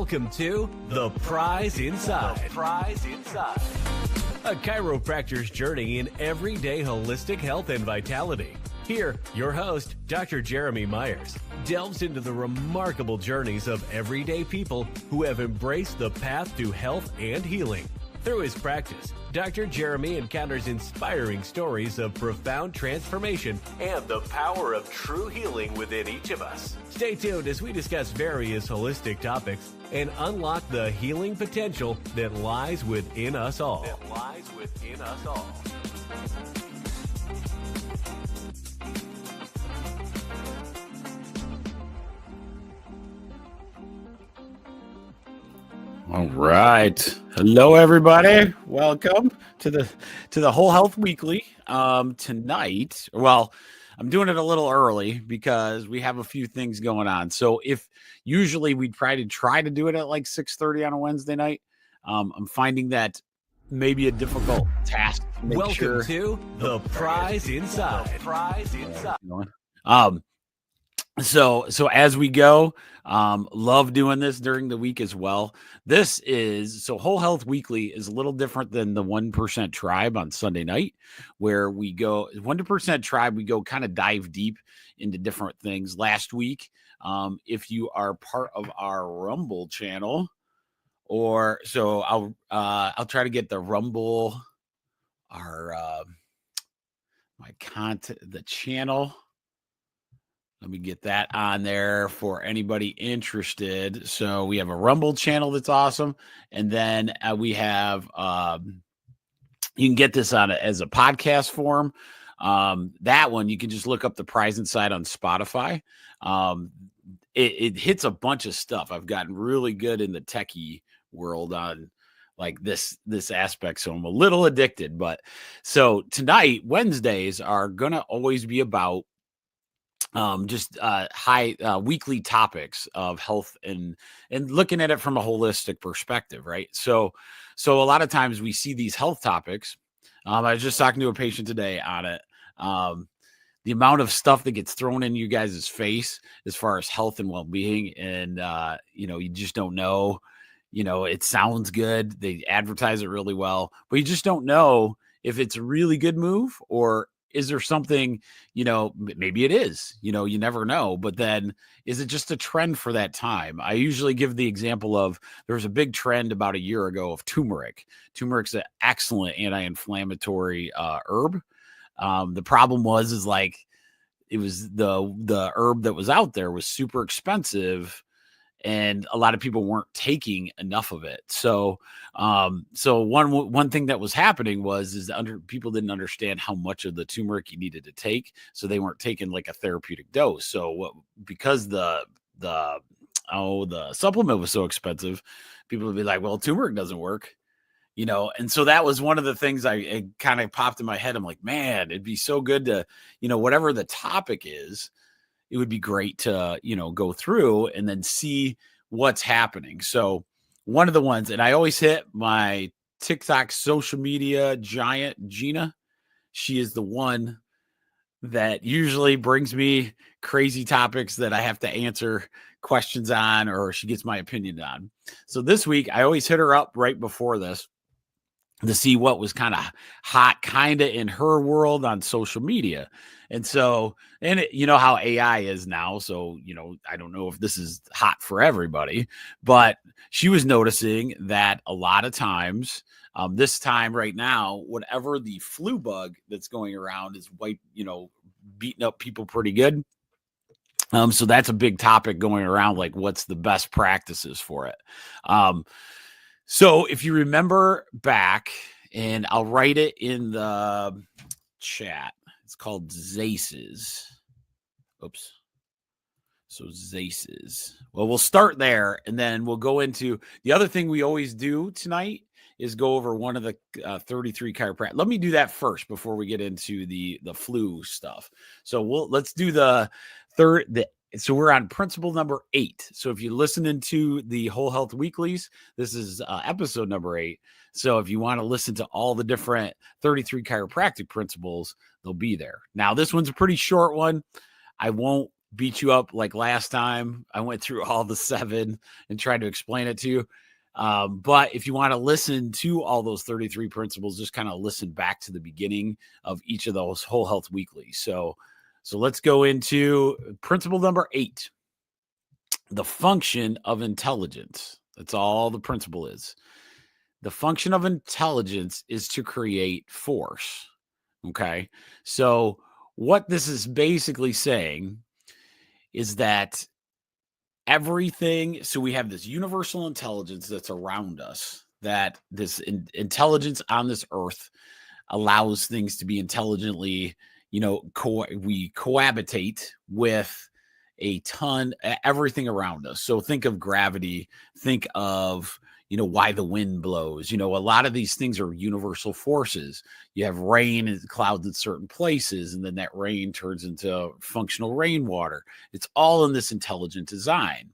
Welcome to The Prize Inside. The Prize Inside. A chiropractor's journey in everyday holistic health and vitality. Here, your host, Dr. Jeremy Myers, delves into the remarkable journeys of everyday people who have embraced the path to health and healing. Through his practice, Dr. Jeremy encounters inspiring stories of profound transformation and the power of true healing within each of us. Stay tuned as we discuss various holistic topics and unlock the healing potential that lies within us all. All right. Hello, everybody. Welcome to the Whole Health Weekly. Tonight, well, I'm doing it a little early because we have a few things going on. So if usually we'd try to do it at like 6:30 on a Wednesday night, I'm finding that maybe a difficult task to make Welcome to The Prize Inside. The Prize Inside. So as we go, love doing this during the week as well. Whole Health Weekly is a little different than the 1% Tribe on Sunday night, where we go 1% Tribe. We go kind of dive deep into different things. Last week, if you are part of our Rumble channel, I'll try to get the Rumble, my content, the channel. Let me get that on there for anybody interested. So we have a Rumble channel that's awesome. And then we have, you can get this as a podcast form. That one, you can just look up The Prize Inside on Spotify. It hits a bunch of stuff. I've gotten really good in the techie world on like this aspect. So I'm a little addicted. But so tonight, Wednesdays are going to always be about weekly topics of health and looking at it from a holistic perspective, right? So a lot of times we see these health topics. I was just talking to a patient today on it. The amount of stuff that gets thrown in you guys' face as far as health and well-being, and you just don't know. It sounds good. They advertise it really well, but you just don't know if it's a really good move or is there something, maybe it is, you never know, but then is it just a trend for that time? I usually give the example of there was a big trend about a year ago of turmeric. Turmeric's an excellent anti-inflammatory herb. The problem is like, it was the herb that was out there was super expensive and a lot of people weren't taking enough of it. So one thing that was happening is people didn't understand how much of the turmeric you needed to take, so they weren't taking like a therapeutic dose. So because the supplement was so expensive, people would be like, "Well, turmeric doesn't work," And so that was one of the things it kind of popped in my head. I'm like, man, it'd be so good to, whatever the topic is, it would be great to, go through and then see what's happening. So one of the ones, and I always hit my TikTok social media giant, Gina. She is the one that usually brings me crazy topics that I have to answer questions on, or she gets my opinion on. So this week, I always hit her up right before this to see what was kind of hot, kind of in her world on social media. And so, how AI is now. So, I don't know if this is hot for everybody, but she was noticing that a lot of times, this time right now, whatever the flu bug that's going around is beating up people pretty good. So that's a big topic going around, like what's the best practices for it. So if you remember back, and I'll write it in the chat, it's called ZACEs. Oops. So ZACEs. Well, we'll start there, and then we'll go into the other thing we always do tonight is go over one of the 33 chiropractic. Let me do that first before we get into the flu stuff. So let's do the third. So we're on principle number 8. So if you're listening to the Whole Health Weeklies, this is episode number 8. So if you want to listen to all the different 33 chiropractic principles, they'll be there. Now, this one's a pretty short one. I won't beat you up like last time. I went through all the 7 and tried to explain it to you. But if you want to listen to all those 33 principles, just kind of listen back to the beginning of each of those Whole Health Weekly. So let's go into principle number 8, the function of intelligence. That's all the principle is. The function of intelligence is to create force. Okay. So what this is basically saying is that everything, so we have this universal intelligence that's around us, that this intelligence on this earth allows things to be intelligently, we cohabitate with everything around us. So think of gravity, think of, why the wind blows. A lot of these things are universal forces. You have rain and clouds in certain places, and then that rain turns into functional rainwater. It's all in this intelligent design.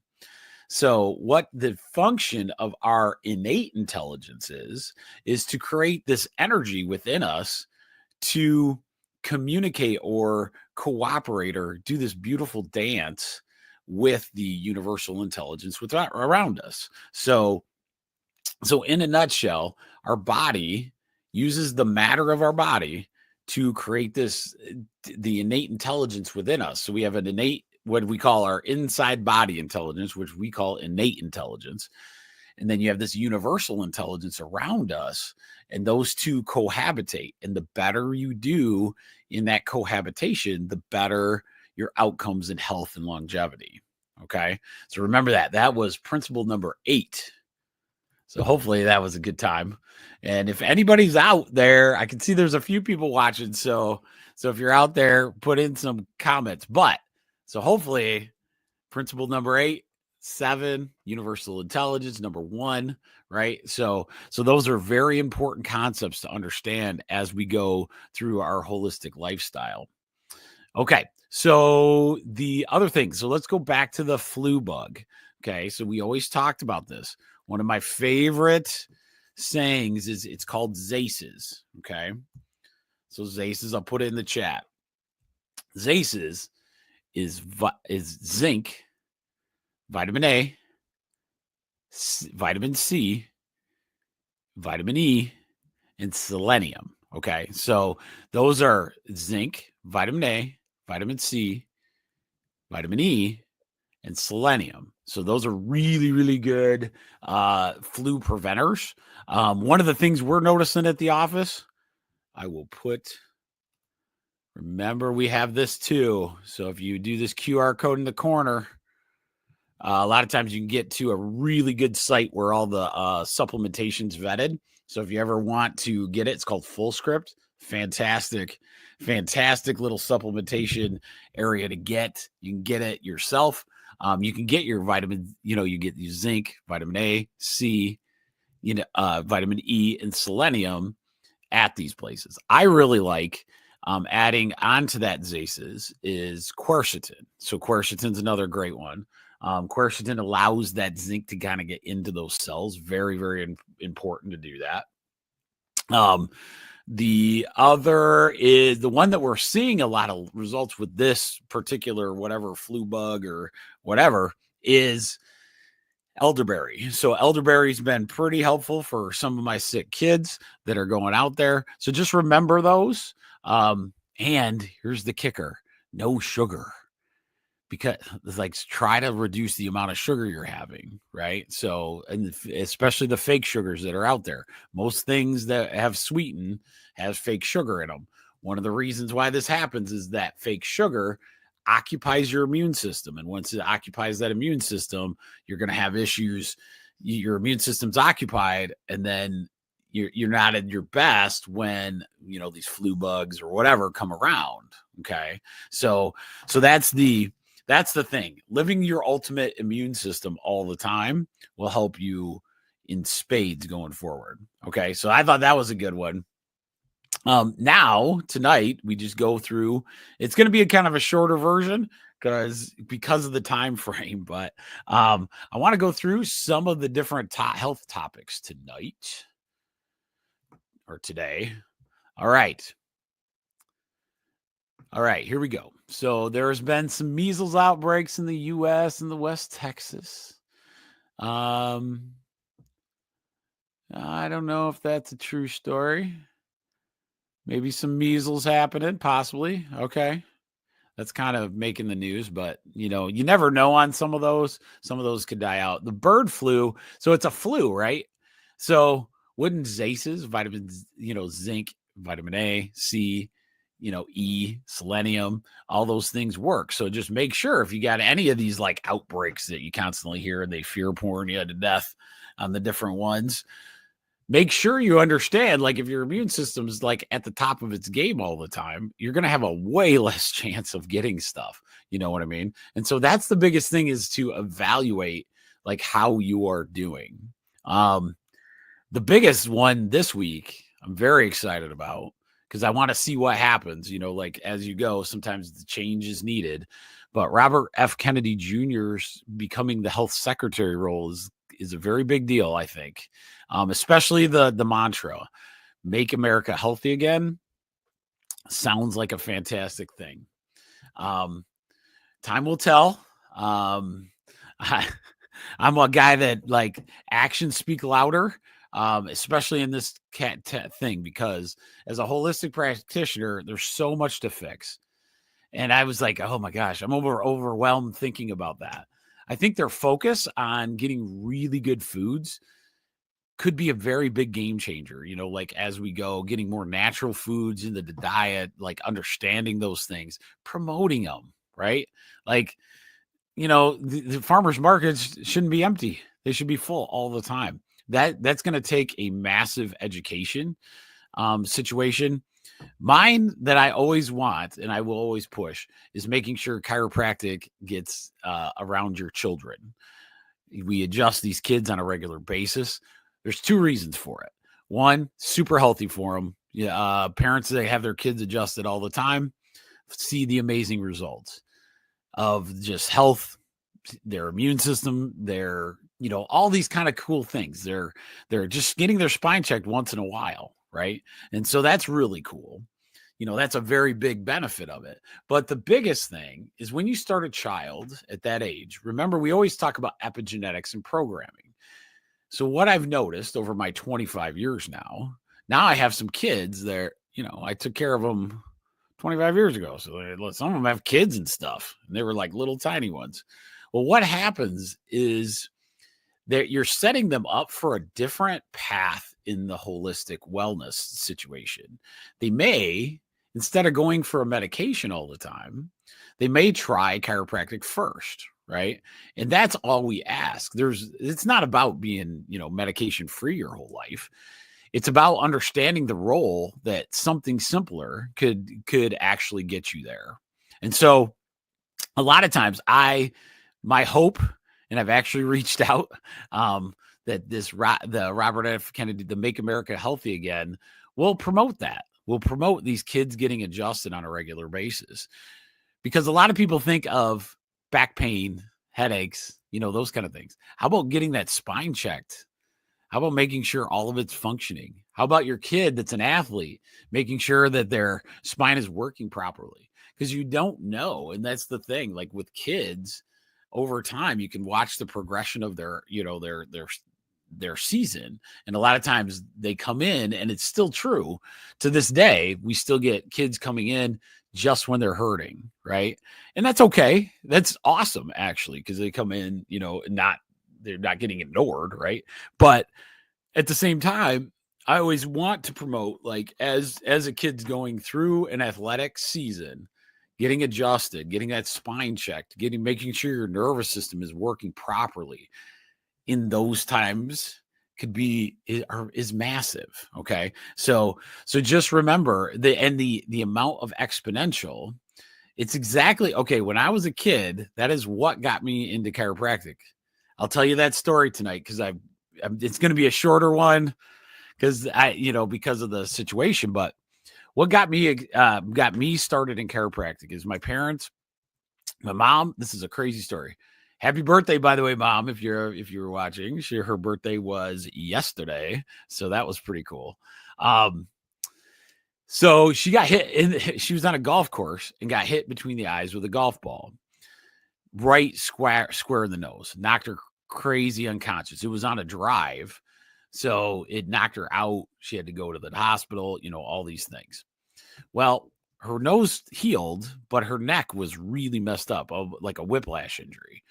So what the function of our innate intelligence is to create this energy within us to communicate or cooperate or do this beautiful dance with the universal intelligence around us. So in a nutshell, our body uses the matter of our body to create the innate intelligence within us. So we have an innate, what we call our inside body intelligence, which we call innate intelligence. And then you have this universal intelligence around us, and those two cohabitate. And the better you do in that cohabitation, the better your outcomes in health and longevity. Okay. So remember that was principle number 8. So hopefully that was a good time. And if anybody's out there, I can see there's a few people watching. So if you're out there, put in some comments. So hopefully principle number 8, 7, universal intelligence, number 1, right? So those are very important concepts to understand as we go through our holistic lifestyle. Okay. So the other thing, so let's go back to the flu bug. Okay. So we always talked about this. One of my favorite sayings is it's called ZACEs. Okay. So ZACEs, I'll put it in the chat. ZACEs is zinc, vitamin A, vitamin C, vitamin E, and selenium. Okay. So those are zinc, vitamin A, vitamin C, vitamin E, and selenium. So those are really, really good flu preventers. One of the things we're noticing at the office, I will remember we have this too. So if you do this QR code in the corner, a lot of times you can get to a really good site where all the supplementation's vetted. So if you ever want to get it, it's called Full Script. Fantastic little supplementation area to get. You can get it yourself. You can get your vitamin, you get your zinc, vitamin A, C, vitamin E, and selenium at these places. I really like adding onto that ZACEs is quercetin. So quercetin's another great one. Quercetin allows that zinc to kind of get into those cells. Very, very important to do that. The other is the one that we're seeing a lot of results with this particular whatever flu bug or whatever is elderberry. So elderberry's been pretty helpful for some of my sick kids that are going out there. So just remember those. And here's the kicker: no sugar. Because it's like, try to reduce the amount of sugar you're having, right? So, and especially the fake sugars that are out there. Most things that have sweetened have fake sugar in them. One of the reasons why this happens is that fake sugar occupies your immune system. And once it occupies that immune system, you're going to have issues. Your immune system's occupied, and then you're not at your best when, these flu bugs or whatever come around. Okay. So that's the thing. Living your ultimate immune system all the time will help you in spades going forward. Okay. So I thought that was a good one. Now tonight we just go through, it's going to be a kind of a shorter version because of the time frame, but I want to go through some of the different health topics tonight or today. All right. All right, here we go. So there has been some measles outbreaks in the U.S. and the West Texas. I don't know if that's a true story. Maybe some measles happening, possibly. Okay. That's kind of making the news, but you never know on some of those. Some of those could die out. The bird flu, so it's a flu, right? So wouldn't zaces, vitamins, zinc, vitamin A, C, E, selenium, all those things work. So just make sure if you got any of these like outbreaks that you constantly hear and they fear porn you to death on the different ones, make sure you understand, like if your immune system is like at the top of its game all the time, you're going to have a way less chance of getting stuff. You know what I mean? And so that's the biggest thing, is to evaluate like how you are doing. The biggest one this week, I'm very excited about, because I want to see what happens, like as you go, sometimes the change is needed. But Robert F. Kennedy Jr.'s becoming the health secretary role is a very big deal, I think. Especially the mantra, "Make America Healthy Again," sounds like a fantastic thing. Time will tell. I'm a guy that like actions speak louder, especially in this thing, because as a holistic practitioner, there's so much to fix. And I was like, oh my gosh, I'm overwhelmed thinking about that. I think their focus on getting really good foods could be a very big game changer, like as we go, getting more natural foods into the diet, like understanding those things, promoting them, right? Like, the farmers markets shouldn't be empty. They should be full all the time. That's going to take a massive education situation. Mine that I always want, and I will always push, is making sure chiropractic gets around your children. We adjust these kids on a regular basis. There's two reasons for it. One, super healthy for them. Parents that have their kids adjusted all the time see the amazing results of just health, their immune system, their, all these kind of cool things. They're just getting their spine checked once in a while, right? And so that's really cool. That's a very big benefit of it. But the biggest thing is when you start a child at that age, remember, we always talk about epigenetics and programming. So what I've noticed over my 25 years now I have some kids that, I took care of them 25 years ago. So some of them have kids and stuff, and they were like little tiny ones. Well, what happens is that you're setting them up for a different path in the holistic wellness situation. They may, instead of going for a medication all the time, they may try chiropractic first, right? And that's all we ask. It's not about being, medication free your whole life. It's about understanding the role that something simpler could actually get you there. And so a lot of times my hope, and I've actually reached out, that the Robert F. Kennedy, the Make America Healthy Again, will promote that. We'll promote these kids getting adjusted on a regular basis, because a lot of people think of back pain, headaches, those kind of things. How about getting that spine checked? How about making sure all of it's functioning? How about your kid that's an athlete, making sure that their spine is working properly? Because you don't know. And that's the thing, like with kids, over time, you can watch the progression of their season. And a lot of times they come in, and it's still true to this day. We still get kids coming in just when they're hurting, right? And that's okay. That's awesome, actually, because they come in, they're not getting ignored, right? But at the same time, I always want to promote, like, as a kid's going through an athletic season, getting adjusted, getting that spine checked, making sure your nervous system is working properly in those times is massive. Okay. So just remember the amount of exponential. It's exactly okay. When I was a kid, that is what got me into chiropractic. I'll tell you that story tonight, because it's going to be a shorter one, because because of the situation. But what got me started in chiropractic is my parents, my mom. This is a crazy story. Happy birthday, by the way, Mom, if you were watching. Her birthday was yesterday, so that was pretty cool. So she got hit she was on a golf course and got hit between the eyes with a golf ball, right square in the nose, knocked her crazy unconscious. It was on a drive. So it knocked her out. She had to go to the hospital, all these things. Well, her nose healed, but her neck was really messed up, like a whiplash injury.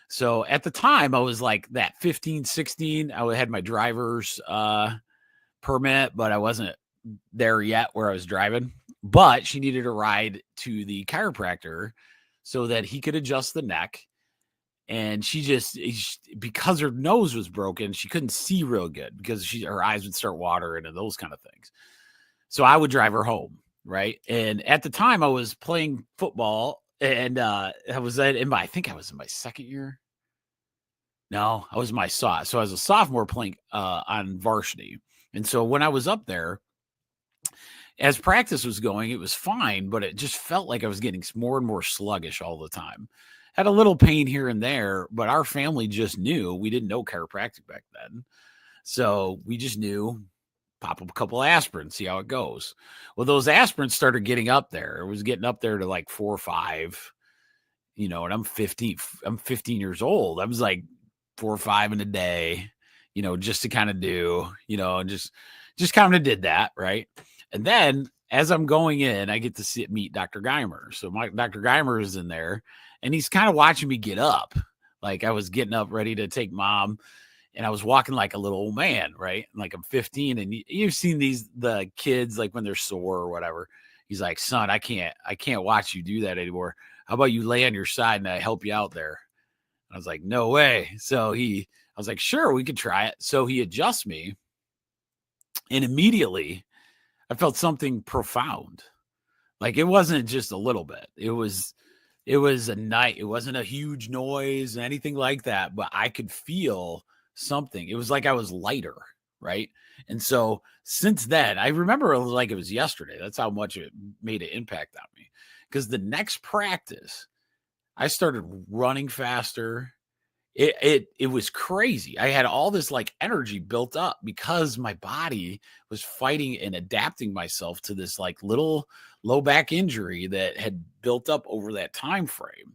So at the time, I was like that 15, 16. I had my driver's permit, but I wasn't there yet where I was driving. But she needed a ride to the chiropractor so that he could adjust the neck. And because her nose was broken, she couldn't see real good because her eyes would start watering and those kind of things. So I would drive her home, right? And at the time, I was playing football, and I think I was in my second year. No, I was so I was a sophomore playing on varsity. And so when I was up there, as practice was going, it was fine, but it just felt like I was getting more and more sluggish all the time. Had a little pain here and there, but our family just knew. We didn't know chiropractic back then. So we just knew, pop up a couple of aspirin, see how it goes. Well, those aspirins started getting up there. It was getting up there to like 4 or 5, and I'm 15 years old. I was like 4 or 5 in a day, just to kind of do, and just kind of did that. Right. And then as I'm going in, I get to meet Dr. Geimer. So Dr. Geimer is in there and he's kind of watching me get up. Like I was getting up ready to take mom and I was walking like a little old man. Right. Like I'm 15 and you've seen the kids, like when they're sore or whatever. He's like, son, I can't watch you do that anymore. How about you lay on your side and I help you out there? I was like, no way. So I was like, sure, we could try it. So he adjusts me and immediately I felt something profound. Like it wasn't just a little bit. It was a night. It wasn't a huge noise, anything like that, but I could feel something. It was like I was lighter, right? And so since then, I remember it like it was yesterday. That's how much it made an impact on me. Because the next practice, I started running faster. It was crazy. I had all this like energy built up because my body was fighting and adapting myself to this like little low back injury that had built up over that time frame.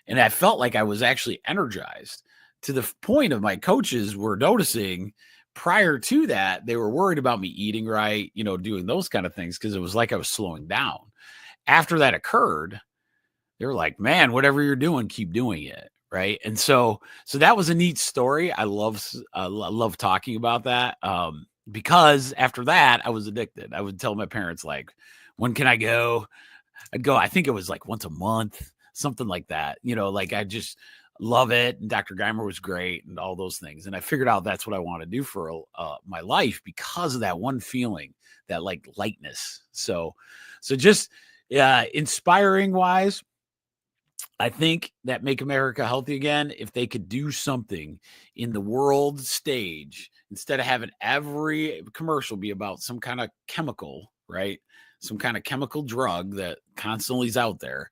And I felt like I was actually energized to the point of my coaches were noticing prior to that, they were worried about me eating right, doing those kind of things because it was like I was slowing down. After that occurred, they were like, man, whatever you're doing, keep doing it. Right. And so that was a neat story. I love talking about that. Because after that, I was addicted. I would tell my parents, like, when can I go? I'd go, I think it was like once a month, something like that. Like I just love it. And Dr. Geimer was great and all those things. And I figured out that's what I want to do for my life because of that one feeling, that like lightness. So just inspiring wise, I think that Make America Healthy Again, if they could do something in the world stage, instead of having every commercial be about some kind of chemical, right? Some kind of chemical drug that constantly is out there.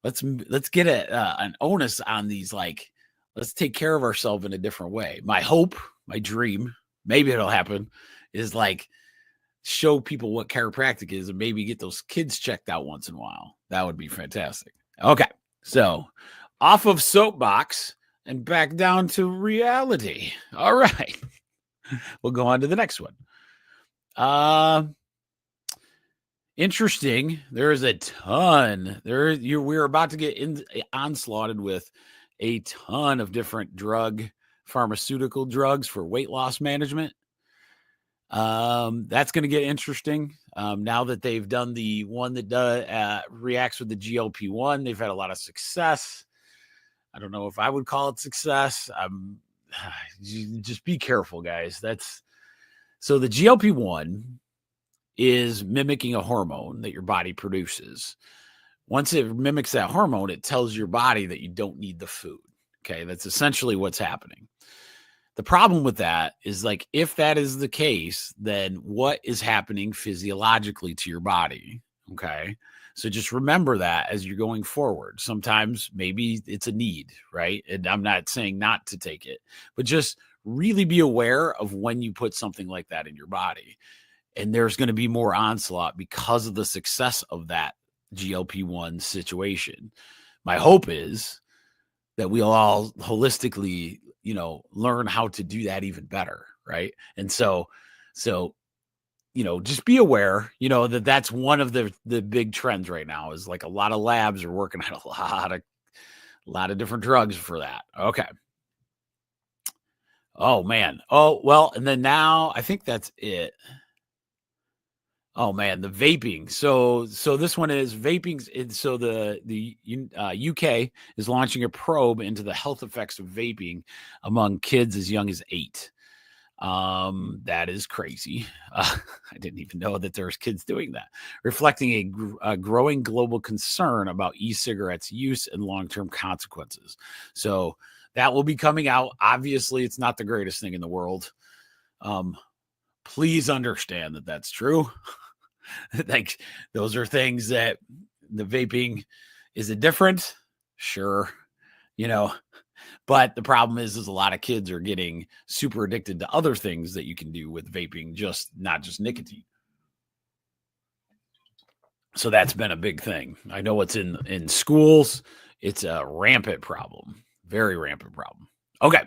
Let's get an onus on these, like, let's take care of ourselves in a different way. My hope, my dream, maybe it'll happen, is like show people what chiropractic is and maybe get those kids checked out once in a while. That would be fantastic. Okay. So off of soapbox and back down to reality. All right. We'll go on to the next one. Interesting. There is a ton. We're about to get onslaughted with a ton of different pharmaceutical drugs for weight loss management. That's going to get interesting. Now that they've done the one that reacts with the GLP-1, they've had a lot of success. I don't know if I would call it success. Just be careful, guys. So the GLP-1 is mimicking a hormone that your body produces. Once it mimics that hormone, it tells your body that you don't need the food. Okay. That's essentially what's happening. The problem with that is, like, if that is the case, then what is happening physiologically to your body? Okay. So just remember that as you're going forward. Sometimes maybe it's a need, right? And I'm not saying not to take it, but just really be aware of when you put something like that in your body. And there's going to be more onslaught because of the success of that GLP-1 situation. My hope is that we'll all holistically, learn how to do that even better, right? And so, just be aware, that that's one of the big trends right now is like a lot of labs are working on a lot of different drugs for that. Okay. Oh man. Oh, well, and then now I think that's it. Oh man, the vaping. So this one is vaping. So the UK is launching a probe into the health effects of vaping among kids as young as 8. That is crazy. I didn't even know that there's kids doing that, reflecting a growing global concern about e-cigarettes use and long-term consequences. So that will be coming out. Obviously, it's not the greatest thing in the world. Please understand that that's true. Like those are things that the vaping is it different? Sure. But the problem is a lot of kids are getting super addicted to other things that you can do with vaping, not just nicotine. So that's been a big thing. I know it's in schools. It's a rampant problem, very rampant problem. Okay.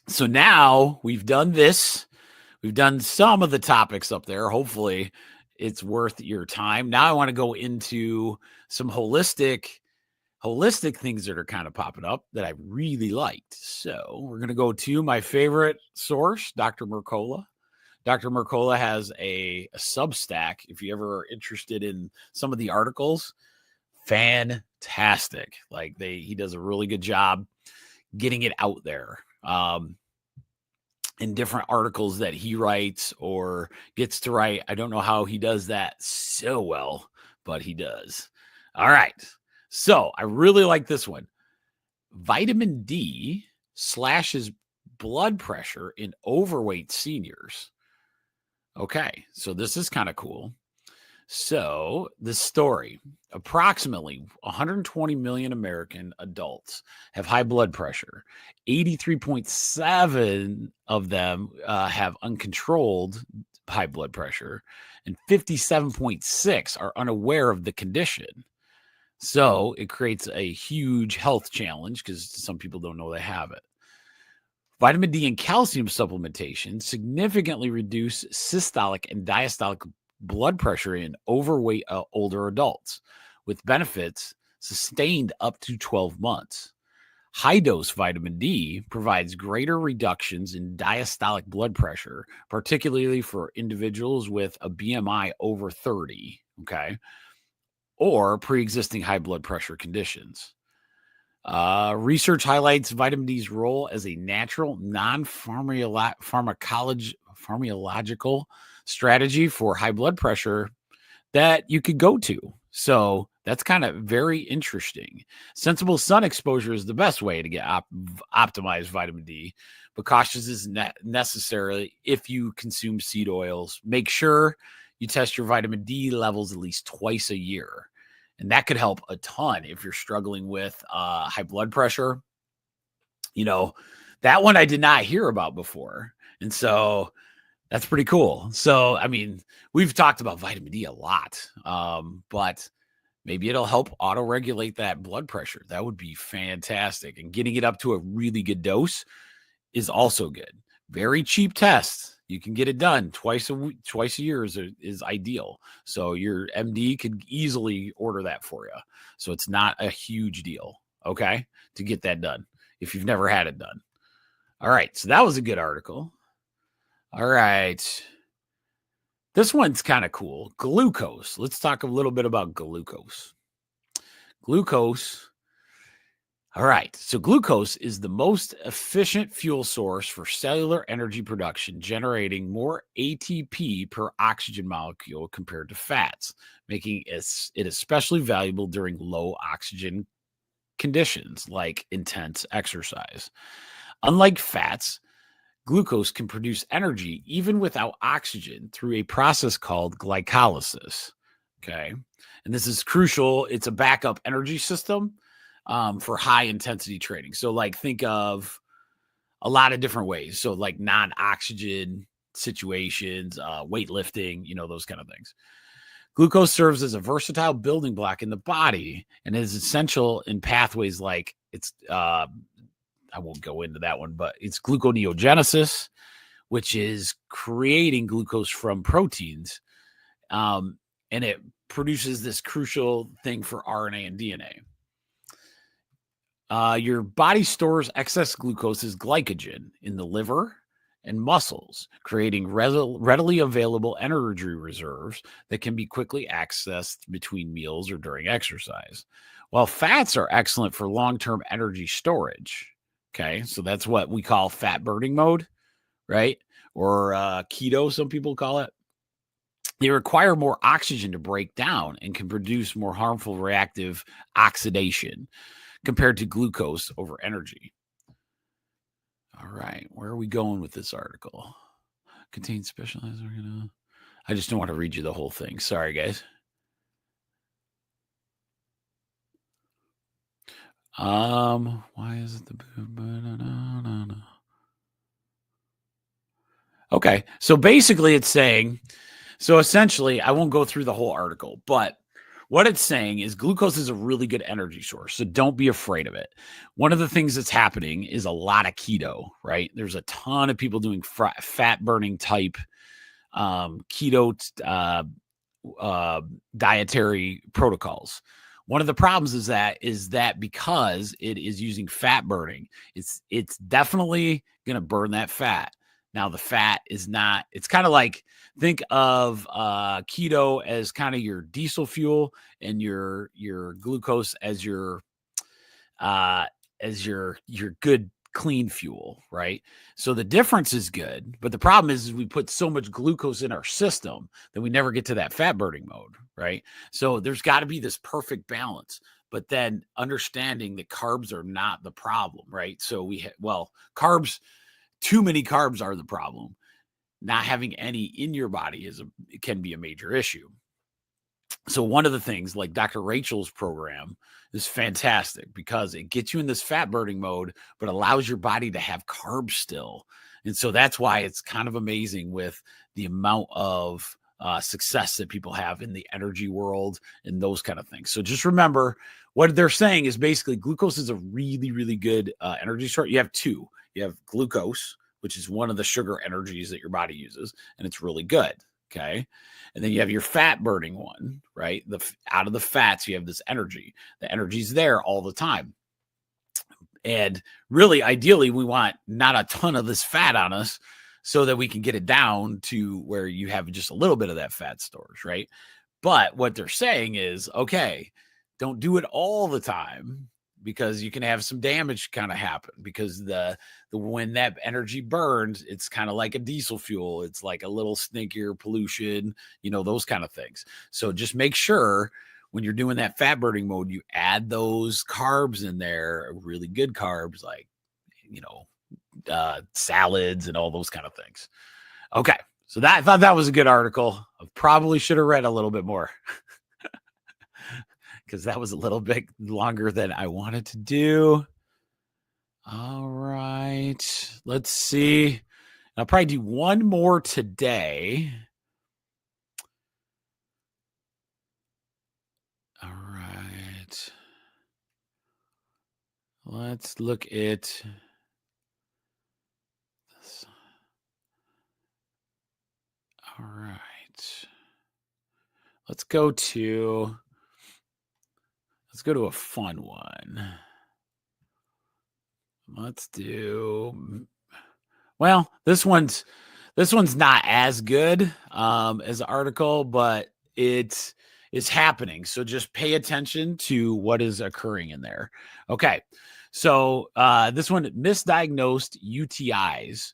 So now we've done this. We've done some of the topics up there. Hopefully it's worth your time. Now I want to go into some holistic things that are kind of popping up that I really liked. So we're going to go to my favorite source, Dr. Mercola. Dr. Mercola has a Substack. If you ever are interested in some of the articles, fantastic. Like he does a really good job getting it out there. In different articles that he writes or gets to write. I don't know how he does that so well, but he does. All right. So I really like this one. Vitamin D slashes blood pressure in overweight seniors. Okay. So this is kind of cool. So the story, approximately 120 million American adults have high blood pressure. 83.7 of them have uncontrolled high blood pressure, and 57.6 are unaware of the condition. So it creates a huge health challenge because some people don't know they have it. Vitamin D and calcium supplementation significantly reduce systolic and diastolic blood pressure in overweight older adults, with benefits sustained up to 12 months. High-dose vitamin D provides greater reductions in diastolic blood pressure, particularly for individuals with a BMI over 30, okay, or pre-existing high blood pressure conditions. Research highlights vitamin D's role as a natural, non-pharmacological strategy for high blood pressure that you could go to. So that's kind of very interesting. Sensible sun exposure is the best way to get optimized vitamin D, but caution is necessary if you consume seed oils. Make sure you test your vitamin D levels at least twice a year. And that could help a ton if you're struggling with high blood pressure. That one I did not hear about before. And so that's pretty cool. So, I mean, we've talked about vitamin D a lot, but maybe it'll help auto-regulate that blood pressure. That would be fantastic. And getting it up to a really good dose is also good. Very cheap test. You can get it done twice a year is ideal. So your MD could easily order that for you. So it's not a huge deal, okay, to get that done if you've never had it done. All right. So that was a good article. All right. This one's kind of cool. Glucose. Let's talk a little bit about glucose. Glucose. All right. So glucose is the most efficient fuel source for cellular energy production, generating more ATP per oxygen molecule compared to fats, making it especially valuable during low oxygen conditions like intense exercise. Unlike fats, glucose can produce energy even without oxygen through a process called glycolysis. Okay. And this is crucial. It's a backup energy system for high intensity training. So like think of a lot of different ways. So like non-oxygen situations, weightlifting, those kind of things. Glucose serves as a versatile building block in the body and is essential in pathways like I won't go into that one, but it's gluconeogenesis, which is creating glucose from proteins. And it produces this crucial thing for RNA and DNA. Your body stores excess glucose as glycogen in the liver and muscles, creating readily available energy reserves that can be quickly accessed between meals or during exercise. While fats are excellent for long-term energy storage. Okay, so that's what we call fat burning mode, right? Or keto, some people call it. They require more oxygen to break down and can produce more harmful reactive oxidation compared to glucose over energy. All right, where are we going with this article? Contains specialized I just don't want to read you the whole thing. Sorry, guys. Why is it the Okay, so basically it's saying, so essentially, I won't go through the whole article, but what it's saying is glucose is a really good energy source, so don't be afraid of it. One of the things that's happening is a lot of keto, right? There's a ton of people doing fat burning type keto dietary protocols. One of the problems is that because it is using fat burning, it's definitely going to burn that fat. Now the fat is not, it's kind of like, think of keto as kind of your diesel fuel and your glucose as your good clean fuel, right? So the difference is good, but the problem is we put so much glucose in our system that we never get to that fat burning mode, right? So there's got to be this perfect balance, but then understanding that carbs are not the problem, right? So carbs, too many carbs are the problem. Not having any in your body can be a major issue. So one of the things, like Dr. Rachel's program, is fantastic because it gets you in this fat burning mode, but allows your body to have carbs still. And so that's why it's kind of amazing with the amount of success that people have in the energy world and those kind of things. So just remember, what they're saying is basically glucose is a really, really good energy source. You have two. You have glucose, which is one of the sugar energies that your body uses, and it's really good. Okay. And then you have your fat burning one, right? Out of the fats, you have this energy. The energy's there all the time. And really, ideally, we want not a ton of this fat on us so that we can get it down to where you have just a little bit of that fat storage, right? But what they're saying is, okay, don't do it all the time, because you can have some damage kind of happen, because when that energy burns, it's kind of like a diesel fuel. It's like a little stinkier pollution, those kind of things. So just make sure when you're doing that fat burning mode, you add those carbs in there, really good carbs, like, salads and all those kind of things. Okay. So I thought that was a good article. I probably should have read a little bit more. Because that was a little bit longer than I wanted to do. All right. Let's see. I'll probably do one more today. All right. Let's look at this. All right. Let's go to a fun one. Let's do, this one's not as good as the article, but it's happening. So just pay attention to what is occurring in there. Okay. So this one, misdiagnosed UTIs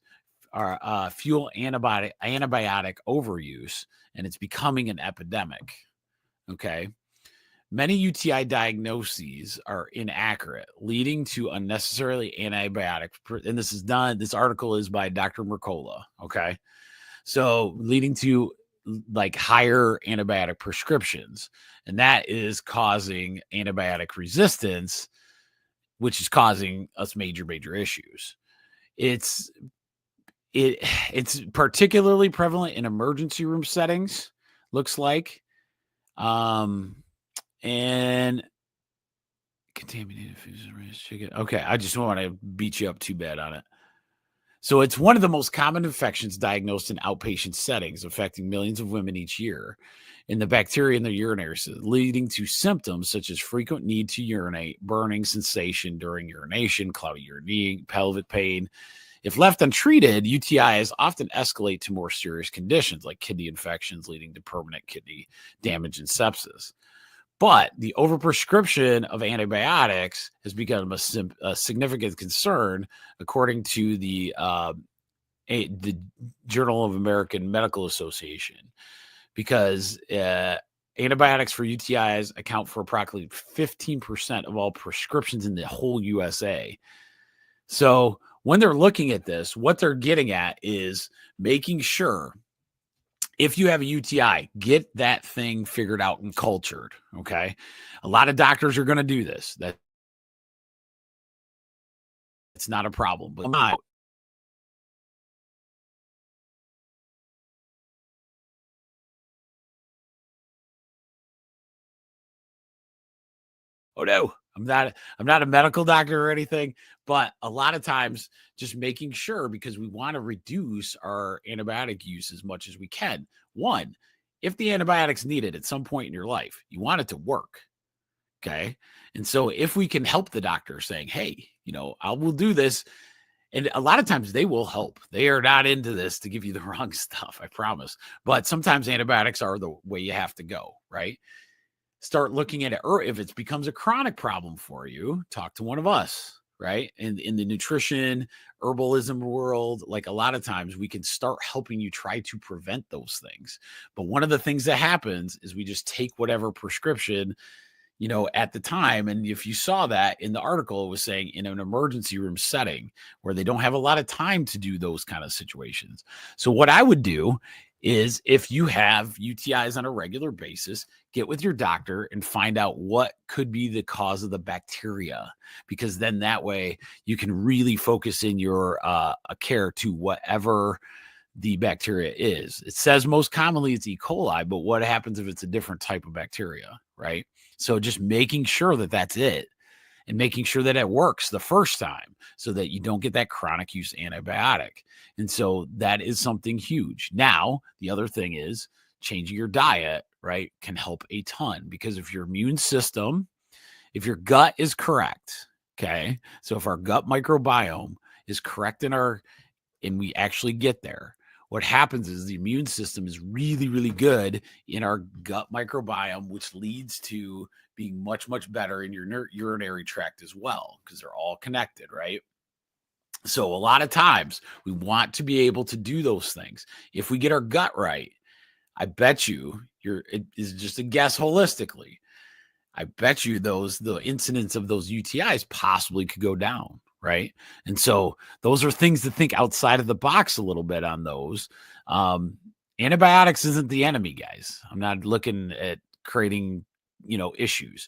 are fuel antibiotic overuse, and it's becoming an epidemic. Okay. Many UTI diagnoses are inaccurate, leading to unnecessarily antibiotic. And this article is by Dr. Mercola. Okay. So leading to like higher antibiotic prescriptions, and that is causing antibiotic resistance, which is causing us major issues. It's particularly prevalent in emergency room settings, looks like. And contaminated foods and raised chicken. Okay, I just don't want to beat you up too bad on it. So it's one of the most common infections diagnosed in outpatient settings, affecting millions of women each year. And the bacteria in the urinary system, leading to symptoms such as frequent need to urinate, burning sensation during urination, cloudy urine, pelvic pain. If left untreated, UTIs often escalate to more serious conditions like kidney infections, leading to permanent kidney damage and sepsis. But the overprescription of antibiotics has become a significant concern, according to the Journal of American Medical Association, because antibiotics for UTIs account for approximately 15% of all prescriptions in the whole USA. So when they're looking at this, what they're getting at is making sure if you have a UTI, get that thing figured out and cultured. Okay. A lot of doctors are going to do this. That's not a problem, but not. Oh no, I'm not a medical doctor or anything, but a lot of times just making sure, because we want to reduce our antibiotic use as much as we can. One, if the antibiotic's needed at some point in your life, you want it to work. Okay. And so if we can help the doctor saying, hey, I will do this. And a lot of times they will help. They are not into this to give you the wrong stuff, I promise. But sometimes antibiotics are the way you have to go, right? Start looking at it. Or if it becomes a chronic problem for you, talk to one of us, right? And in the nutrition, herbalism world, like a lot of times we can start helping you try to prevent those things. But one of the things that happens is we just take whatever prescription at the time. And if you saw that in the article, it was saying in an emergency room setting where they don't have a lot of time to do those kind of situations. So what I would do is, if you have UTIs on a regular basis, get with your doctor and find out what could be the cause of the bacteria, because then that way you can really focus in your care to whatever the bacteria is. It says most commonly it's E. coli, but what happens if it's a different type of bacteria, right? So just making sure that that's it, and making sure that it works the first time so that you don't get that chronic use antibiotic. And so that is something huge. Now, the other thing is changing your diet, right, can help a ton, because if your immune system, if your gut is correct, okay, so if our gut microbiome is correct and we actually get there, what happens is the immune system is really, really good in our gut microbiome, which leads to being much, much better in your urinary tract as well, because they're all connected, right? So a lot of times we want to be able to do those things. If we get our gut right, I bet you it is just a guess holistically. I bet you the incidence of those UTIs possibly could go down, right? And so those are things to think outside of the box a little bit on those. Antibiotics isn't the enemy, guys. I'm not looking at creating, issues.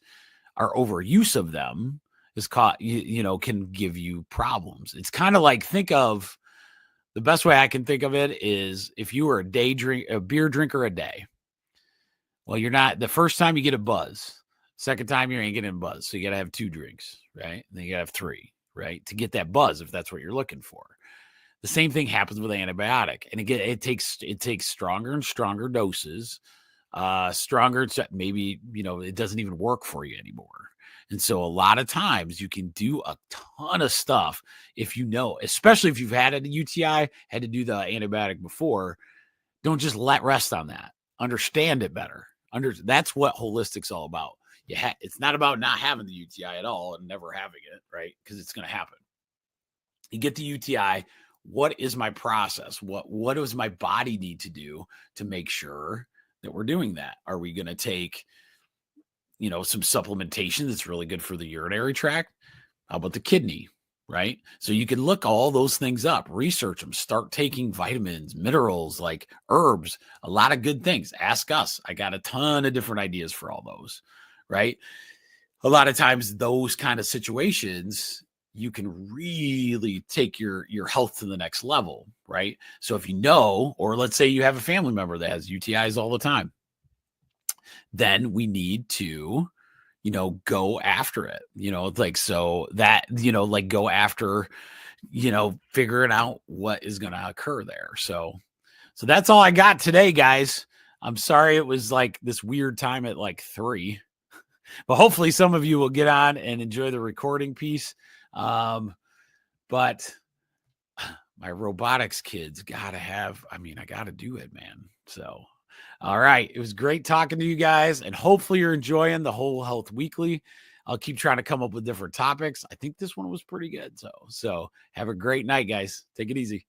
Our overuse of them is can give you problems. It's kind of like, the best way I can think of it is if you were a beer drinker a day. Well, you're not. The first time you get a buzz. Second time you ain't getting a buzz. So you got to have 2 drinks, right? And then you got to have 3, right? To get that buzz, if that's what you're looking for. The same thing happens with antibiotic. And again, it takes stronger and stronger doses, stronger. Maybe, it doesn't even work for you anymore. And so a lot of times you can do a ton of stuff if especially if you've had a UTI, had to do the antibiotic before. Don't just rest on that. Understand it better. That's what holistic's all about. It's not about not having the UTI at all and never having it, right? Because it's going to happen. You get the UTI. What is my process? What does my body need to do to make sure that we're doing that? Are we going to take, some supplementation that's really good for the urinary tract? How about the kidney, right? So you can look all those things up, research them, start taking vitamins, minerals, like herbs, a lot of good things. Ask us. I got a ton of different ideas for all those, right? A lot of times those kind of situations, you can really take your health to the next level, right? So if you know, or let's say you have a family member that has UTIs all the time, then we need to, go after it, like, so that, like go after, figuring out what is going to occur there. So that's all I got today, guys. I'm sorry it was like this weird time at like 3, but hopefully some of you will get on and enjoy the recording piece. But my robotics kids I gotta do it, man. So, all right. It was great talking to you guys, and hopefully you're enjoying the Whole Health Weekly. I'll keep trying to come up with different topics. I think this one was pretty good. So have a great night, guys. Take it easy.